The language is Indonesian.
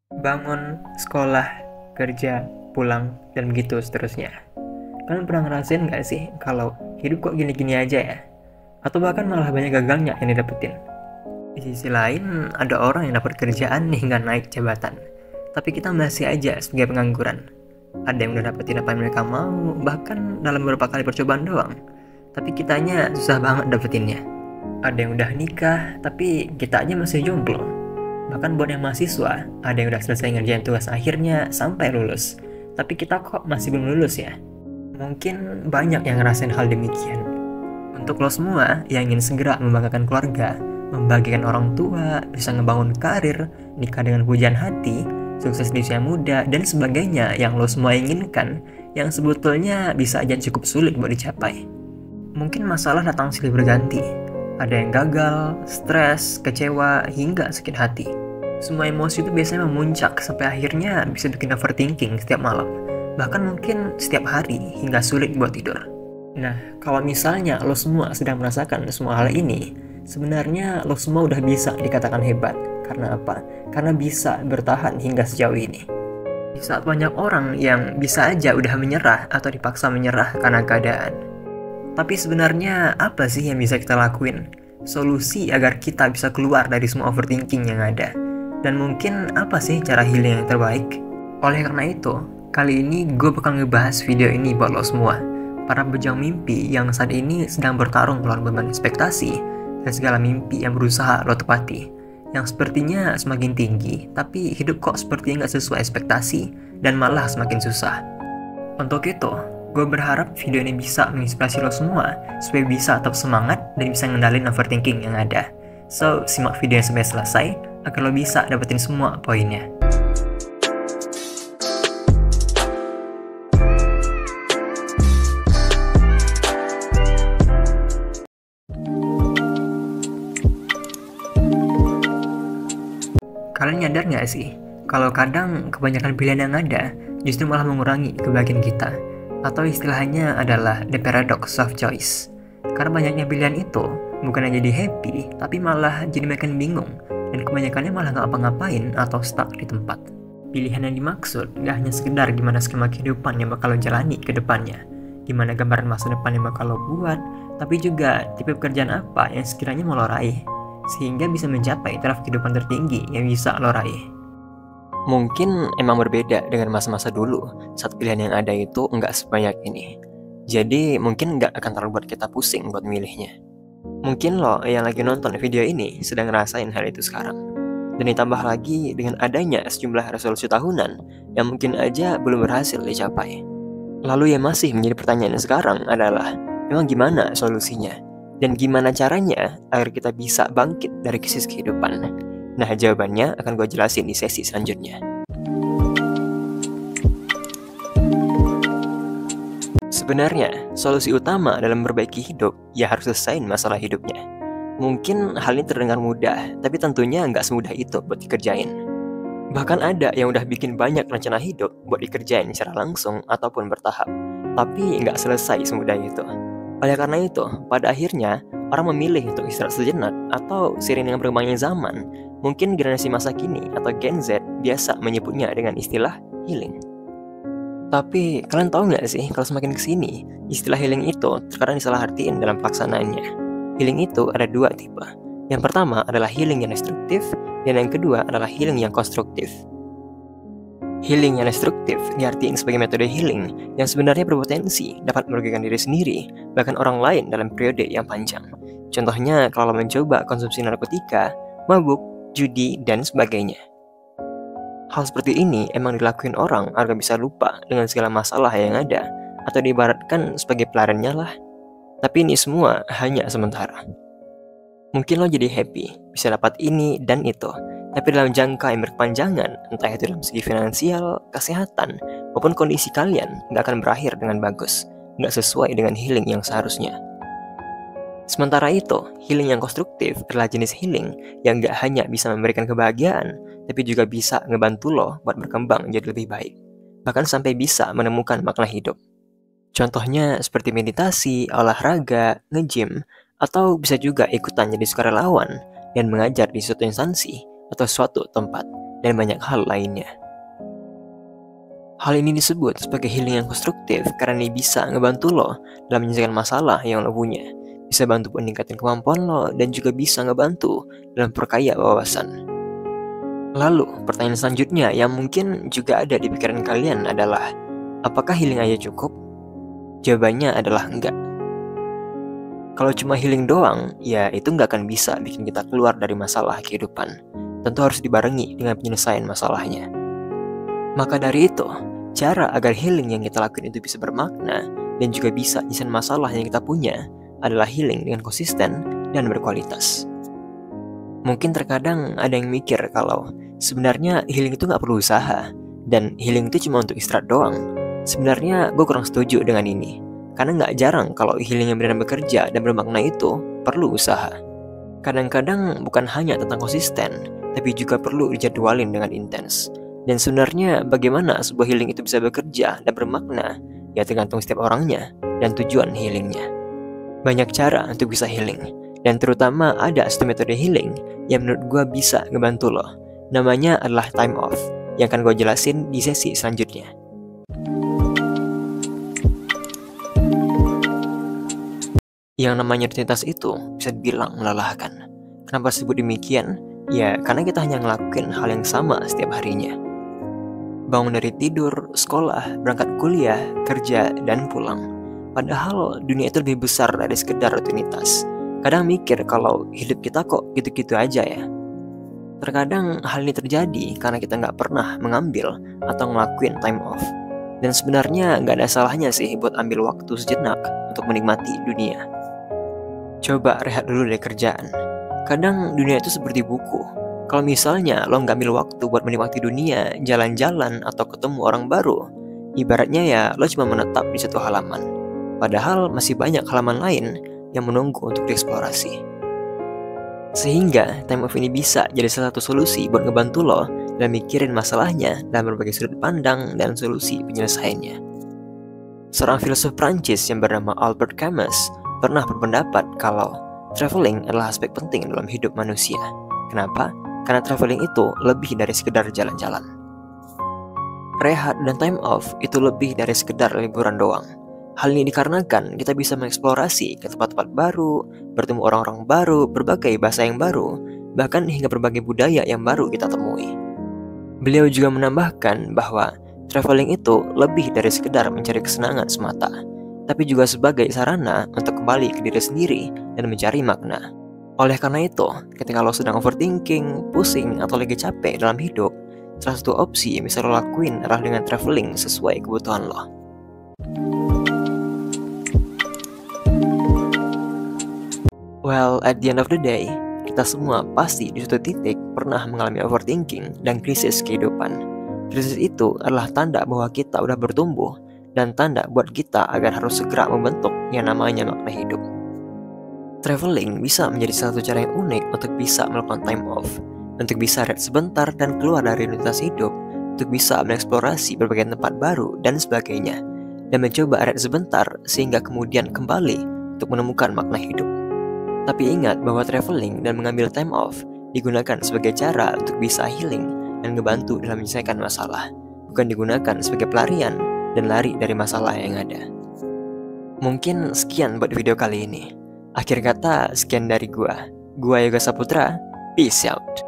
Bangun, sekolah, kerja, pulang, dan begitu seterusnya. Kalian pernah ngerasain nggak sih kalau hidup kok gini-gini aja ya? Atau bahkan malah banyak gagalnya yang didapetin. Di sisi lain, ada orang yang dapat kerjaan hingga naik jabatan. Tapi kita masih aja sebagai pengangguran. Ada yang udah dapetin apa yang mereka mau, bahkan dalam beberapa kali percobaan doang. Tapi kitanya susah banget dapetinnya. Ada yang udah nikah, tapi kita aja masih jomblo. Bahkan buat yang mahasiswa, ada yang udah selesai ngerjain tugas akhirnya sampai lulus. Tapi kita kok masih belum lulus ya? Mungkin banyak yang ngerasain hal demikian. Untuk lo semua yang ingin segera membanggakan keluarga, membagikan orang tua, bisa ngebangun karir, nikah dengan pujian hati, sukses di usia muda, dan sebagainya yang lo semua inginkan, yang sebetulnya bisa aja cukup sulit buat dicapai. Mungkin masalah datang silih berganti. Ada yang gagal, stres, kecewa, hingga sakit hati. Semua emosi itu biasanya memuncak sampai akhirnya bisa bikin overthinking setiap malam. Bahkan mungkin setiap hari hingga sulit buat tidur. Nah, kalau misalnya lo semua sedang merasakan semua hal ini, sebenarnya lo semua udah bisa dikatakan hebat. Karena apa? Karena bisa bertahan hingga sejauh ini. Di saat banyak orang yang bisa aja udah menyerah atau dipaksa menyerah karena keadaan. Tapi sebenarnya apa sih yang bisa kita lakuin? Solusi agar kita bisa keluar dari semua overthinking yang ada. Dan mungkin apa sih cara healing yang terbaik? Oleh karena itu, kali ini gue bakal ngebahas video ini buat lo semua. Para pejuang mimpi yang saat ini sedang bertarung melawan beban ekspektasi dan segala mimpi yang berusaha lo tepati. Yang sepertinya semakin tinggi, tapi hidup kok sepertinya nggak sesuai ekspektasi dan malah semakin susah. Untuk itu, gue berharap video ini bisa menginspirasi lo semua supaya bisa tetap semangat dan bisa ngendalin overthinking yang ada. So, simak video sampai selesai agar lo bisa dapetin semua poinnya. Kalian nyadar nggak sih, kalau kadang kebanyakan pilihan yang ada justru malah mengurangi kebahagiaan kita? Atau istilahnya adalah the paradox of choice. Karena banyaknya pilihan itu, bukannya jadi happy, tapi malah jadi makin bingung, dan kebanyakannya malah nggak apa-ngapain atau stuck di tempat. Pilihan yang dimaksud nggak hanya sekedar gimana skema kehidupan yang bakal lo jalani ke depannya, gimana gambaran masa depan yang bakal lo buat, tapi juga tipe pekerjaan apa yang sekiranya mau lo raih, sehingga bisa mencapai taraf kehidupan tertinggi yang bisa lo raih. Mungkin emang berbeda dengan masa-masa dulu, saat pilihan yang ada itu nggak sebanyak ini. Jadi mungkin nggak akan terlalu buat kita pusing buat milihnya. Mungkin lo yang lagi nonton video ini sedang ngerasain hal itu sekarang. Dan ditambah lagi dengan adanya sejumlah resolusi tahunan yang mungkin aja belum berhasil dicapai. Lalu yang masih menjadi pertanyaan sekarang adalah, memang gimana solusinya? Dan gimana caranya agar kita bisa bangkit dari krisis kehidupan? Nah, jawabannya akan gue jelasin di sesi selanjutnya. Sebenarnya, solusi utama dalam memperbaiki hidup ya harus selesaiin masalah hidupnya. Mungkin hal ini terdengar mudah, tapi tentunya nggak semudah itu buat dikerjain. Bahkan ada yang udah bikin banyak rencana hidup buat dikerjain secara langsung ataupun bertahap, tapi nggak selesai semudah itu. Oleh karena itu, pada akhirnya, orang memilih untuk istirahat sejenak atau seiring dengan berkembangnya zaman, mungkin generasi masa kini atau Gen Z biasa menyebutnya dengan istilah healing. Tapi kalian tahu nggak sih kalau semakin kesini, istilah healing itu terkadang disalahartiin dalam pelaksanaannya. Healing itu ada dua tipe. Yang pertama adalah healing yang destruktif, dan yang kedua adalah healing yang konstruktif. Healing yang destruktif diartikan sebagai metode healing yang sebenarnya berpotensi dapat merugikan diri sendiri, bahkan orang lain dalam periode yang panjang. Contohnya kalau mencoba konsumsi narkotika, mabuk, judi, dan sebagainya. Hal seperti ini emang dilakuin orang agar bisa lupa dengan segala masalah yang ada, atau diibaratkan sebagai pelariannya lah. Tapi ini semua hanya sementara. Mungkin lo jadi happy, bisa dapat ini dan itu, tapi dalam jangka yang berkepanjangan, entah itu dalam segi finansial, kesehatan, maupun kondisi kalian, nggak akan berakhir dengan bagus, nggak sesuai dengan healing yang seharusnya. Sementara itu, healing yang konstruktif adalah jenis healing yang nggak hanya bisa memberikan kebahagiaan, tapi juga bisa ngebantu lo buat berkembang jadi lebih baik, bahkan sampai bisa menemukan makna hidup. Contohnya seperti meditasi, olahraga, nge-gym, atau bisa juga ikutan jadi sukarelawan dan mengajar di suatu instansi atau suatu tempat. dan banyak hal lainnya. Hal ini disebut sebagai healing yang konstruktif karena ini bisa ngebantu lo dalam menyelesaikan masalah yang lo punya, bisa bantu meningkatkan kemampuan lo, dan juga bisa ngebantu dalam perkaya wawasan. Lalu, pertanyaan selanjutnya yang mungkin juga ada di pikiran kalian adalah, apakah healing aja cukup? Jawabannya adalah enggak. Kalau cuma healing doang, ya itu nggak akan bisa bikin kita keluar dari masalah kehidupan. Tentu harus dibarengi dengan penyelesaian masalahnya. Maka dari itu, cara agar healing yang kita lakukan itu bisa bermakna dan juga bisa nyelesain masalah yang kita punya adalah healing dengan konsisten dan berkualitas. Mungkin terkadang ada yang mikir kalau sebenarnya healing itu nggak perlu usaha dan healing itu cuma untuk istirahat doang. Sebenarnya gue kurang setuju dengan ini, karena nggak jarang kalau healing yang benar bekerja dan bermakna itu perlu usaha. Kadang-kadang bukan hanya tentang konsisten, tapi juga perlu dijadwalin dengan intens. Dan sebenarnya bagaimana sebuah healing itu bisa bekerja dan bermakna, ya tergantung setiap orangnya dan tujuan healingnya. Banyak cara untuk bisa healing, dan terutama ada satu metode healing yang menurut gue bisa ngebantu lo. Namanya adalah time off, yang akan gue jelasin di sesi selanjutnya. Yang namanya rutinitas itu bisa dibilang melelahkan. Kenapa disebut demikian? Ya karena kita hanya ngelakuin hal yang sama setiap harinya. Bangun dari tidur, sekolah, berangkat kuliah, kerja, dan pulang. Padahal dunia itu lebih besar dari sekedar rutinitas. Kadang mikir kalau hidup kita kok gitu-gitu aja ya. Terkadang hal ini terjadi karena kita nggak pernah mengambil atau ngelakuin time off. Dan sebenarnya nggak ada salahnya sih buat ambil waktu sejenak untuk menikmati dunia. Coba rehat dulu dari kerjaan. Kadang dunia itu seperti buku. Kalau misalnya lo nggak ambil waktu buat menikmati dunia, jalan-jalan, atau ketemu orang baru, ibaratnya ya lo cuma menetap di satu halaman. Padahal masih banyak halaman lain yang menunggu untuk dieksplorasi. Sehingga time off ini bisa jadi salah satu solusi buat ngebantu lo dalam mikirin masalahnya dalam berbagai sudut pandang dan solusi penyelesaiannya. Seorang filsuf Prancis yang bernama Albert Camus pernah berpendapat kalau traveling adalah aspek penting dalam hidup manusia. Kenapa? Karena traveling itu lebih dari sekedar jalan-jalan. Rehat dan time off itu lebih dari sekedar liburan doang. Hal ini dikarenakan kita bisa mengeksplorasi ke tempat-tempat baru, bertemu orang-orang baru, berbagai bahasa yang baru, bahkan hingga berbagai budaya yang baru kita temui. Beliau juga menambahkan bahwa traveling itu lebih dari sekedar mencari kesenangan semata, tapi juga sebagai sarana untuk kembali ke diri sendiri dan mencari makna. Oleh karena itu, ketika lo sedang overthinking, pusing, atau lagi capek dalam hidup, salah satu opsi yang bisa lo lakuin adalah dengan traveling sesuai kebutuhan lo. Well, at the end of the day, kita semua pasti di suatu titik pernah mengalami overthinking dan krisis kehidupan. Krisis itu adalah tanda bahwa kita udah bertumbuh dan tanda buat kita agar harus segera membentuk yang namanya makna hidup. Traveling bisa menjadi salah satu cara yang unik untuk bisa melakukan time off, untuk bisa rehat sebentar dan keluar dari rutinitas hidup, untuk bisa mengeksplorasi berbagai tempat baru dan sebagainya, dan mencoba rehat sebentar sehingga kemudian kembali untuk menemukan makna hidup. Tapi ingat bahwa traveling dan mengambil time off digunakan sebagai cara untuk bisa healing dan ngebantu dalam menyelesaikan masalah, bukan digunakan sebagai pelarian dan lari dari masalah yang ada. Mungkin sekian buat video kali ini. Akhir kata, sekian dari gua Yoga Saputra, peace out.